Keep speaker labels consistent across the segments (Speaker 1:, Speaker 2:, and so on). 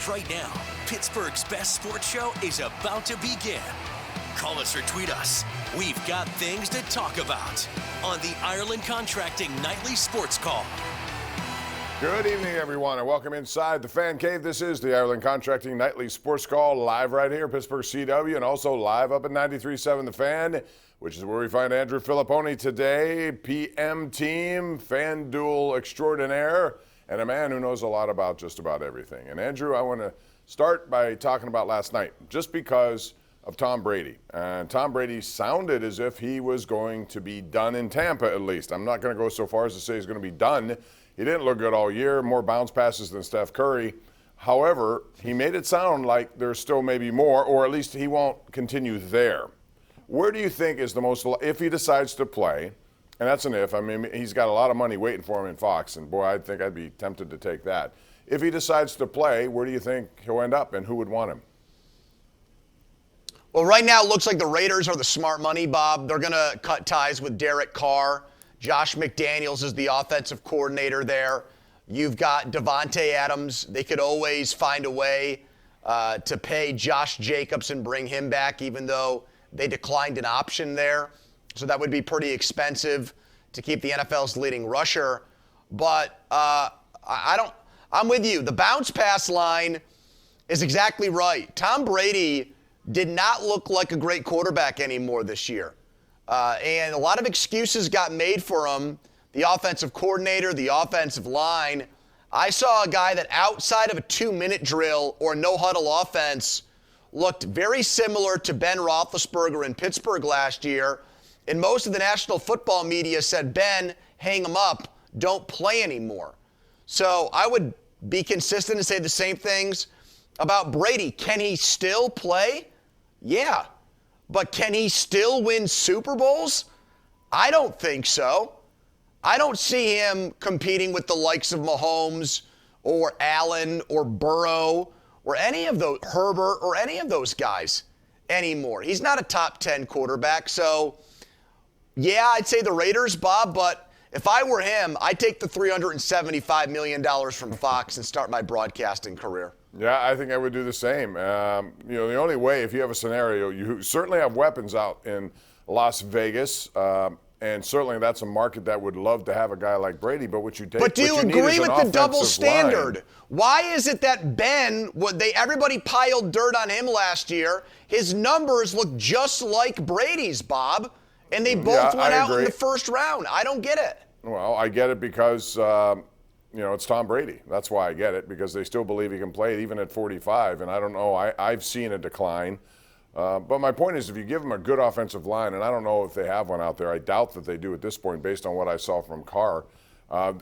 Speaker 1: Right now, Pittsburgh's best sports show is about to begin. Call us or tweet us. We've got things to talk about on the Ireland Contracting Nightly Sports Call.
Speaker 2: Good evening, everyone, and welcome inside the Fan Cave. This is the Ireland Contracting Nightly Sports Call, live right here, Pittsburgh CW, and also live up at 93.7 The Fan, which is where we find Andrew Fillipponi today, PM team, FanDuel extraordinaire, and a man who knows a lot about just about everything. And Andrew, I want to start by talking about last night, just because of Tom Brady. And Tom Brady sounded as if he was going to be done in Tampa, at least. I'm not going to go so far as to say he's going to be done. He didn't look good all year, more bounce passes than Steph Curry. However, he made it sound like there's still maybe more, or at least he won't continue there. Where do you think is the most, if he decides to play, and that's an if, I mean, he's got a lot of money waiting for him in Fox, and boy, I think I'd be tempted to take that. If he decides to play, where do you think he'll end up, and who would want him?
Speaker 3: Well, right now it looks like the Raiders are the smart money, Bob. They're going to cut ties with Derek Carr. Josh McDaniels is the offensive coordinator there. You've got Devontae Adams. They could always find a way to pay Josh Jacobs and bring him back, even though they declined an option there. So that would be pretty expensive to keep the NFL's leading rusher. But I'm with you. The bounce pass line is exactly right. Tom Brady did not look like a great quarterback anymore this year. And a lot of excuses got made for him. The offensive coordinator, the offensive line. I saw a guy that outside of a 2-minute drill or no-huddle offense looked very similar to Ben Roethlisberger in Pittsburgh last year. And most of the national football media said, Ben, hang him up, don't play anymore. So I would be consistent and say the same things about Brady. Can he still play? Yeah. But can he still win Super Bowls? I don't think so. I don't see him competing with the likes of Mahomes or Allen or Burrow or any of those, Herbert or any of those guys anymore. He's not a top 10 quarterback. So, yeah, I'd say the Raiders, Bob, but if I were him, I'd take the $375 million from Fox and start my broadcasting career.
Speaker 2: Yeah, I think I would do the same. The only way, if you have a scenario, you certainly have weapons out in Las Vegas, and certainly that's a market that would love to have a guy like Brady. But what you take,
Speaker 3: but do you agree with the double standard? Why is it that Ben, everybody piled dirt on him last year? His numbers look just like Brady's, Bob, and they both went out in the first round. I don't get it.
Speaker 2: Well, I get it because. It's Tom Brady. That's why I get it, because they still believe he can play it even at 45. And I don't know, I've seen a decline. But my point is, if you give him a good offensive line, and I don't know if they have one out there, I doubt that they do at this point based on what I saw from Carr.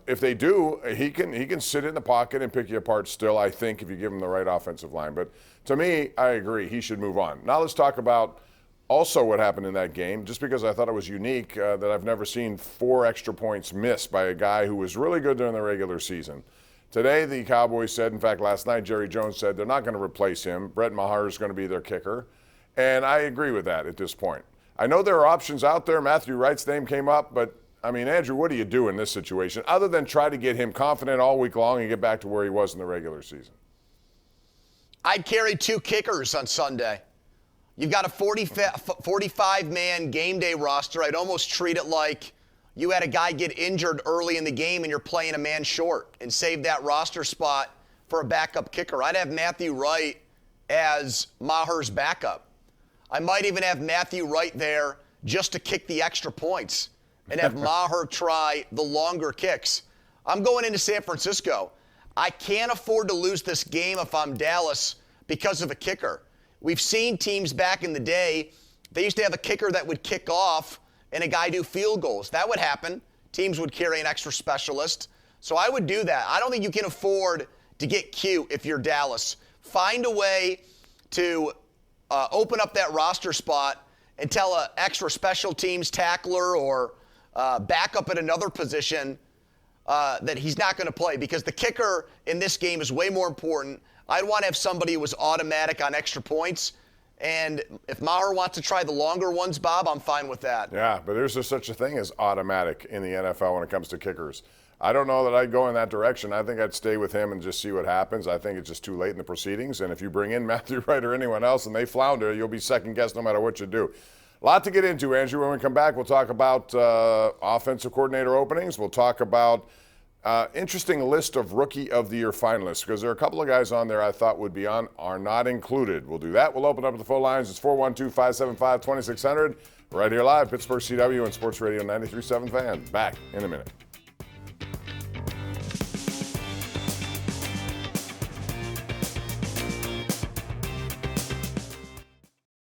Speaker 2: If they do, he can sit in the pocket and pick you apart still, I think, if you give him the right offensive line. But to me, I agree, he should move on. Now let's talk about also what happened in that game, just because I thought it was unique that I've never seen 4 extra points missed by a guy who was really good during the regular season. Today, the Cowboys said, in fact, last night, Jerry Jones said they're not going to replace him. Brett Maher is going to be their kicker. And I agree with that at this point. I know there are options out there. Matthew Wright's name came up, but, I mean, Andrew, what do you do in this situation other than try to get him confident all week long and get back to where he was in the regular season?
Speaker 3: I'd carry 2 kickers on Sunday. You've got a 45-man game day roster. I'd almost treat it like you had a guy get injured early in the game and you're playing a man short and save that roster spot for a backup kicker. I'd have Matthew Wright as Maher's backup. I might even have Matthew Wright there just to kick the extra points and have Maher try the longer kicks. I'm going into San Francisco. I can't afford to lose this game if I'm Dallas because of a kicker. We've seen teams back in the day, they used to have a kicker that would kick off and a guy do field goals. That would happen. Teams would carry an extra specialist. So I would do that. I don't think you can afford to get cute if you're Dallas. Find a way to open up that roster spot and tell an extra special teams tackler or backup at another position that he's not going to play, because the kicker in this game is way more important. I'd want to have somebody who was automatic on extra points. And if Maher wants to try the longer ones, Bob, I'm fine with that.
Speaker 2: Yeah, but there's just such a thing as automatic in the NFL when it comes to kickers. I don't know that I'd go in that direction. I think I'd stay with him and just see what happens. I think it's just too late in the proceedings. And if you bring in Matthew Wright or anyone else and they flounder, you'll be second guessed no matter what you do. A lot to get into, Andrew. When we come back, we'll talk about offensive coordinator openings. We'll talk about interesting list of Rookie of the Year finalists, because there are a couple of guys on there I thought would be on, are not included. We'll do that. We'll open up the phone lines. It's 412-575-2600. Right here live, Pittsburgh CW and Sports Radio 93.7 Fan. Back in a minute.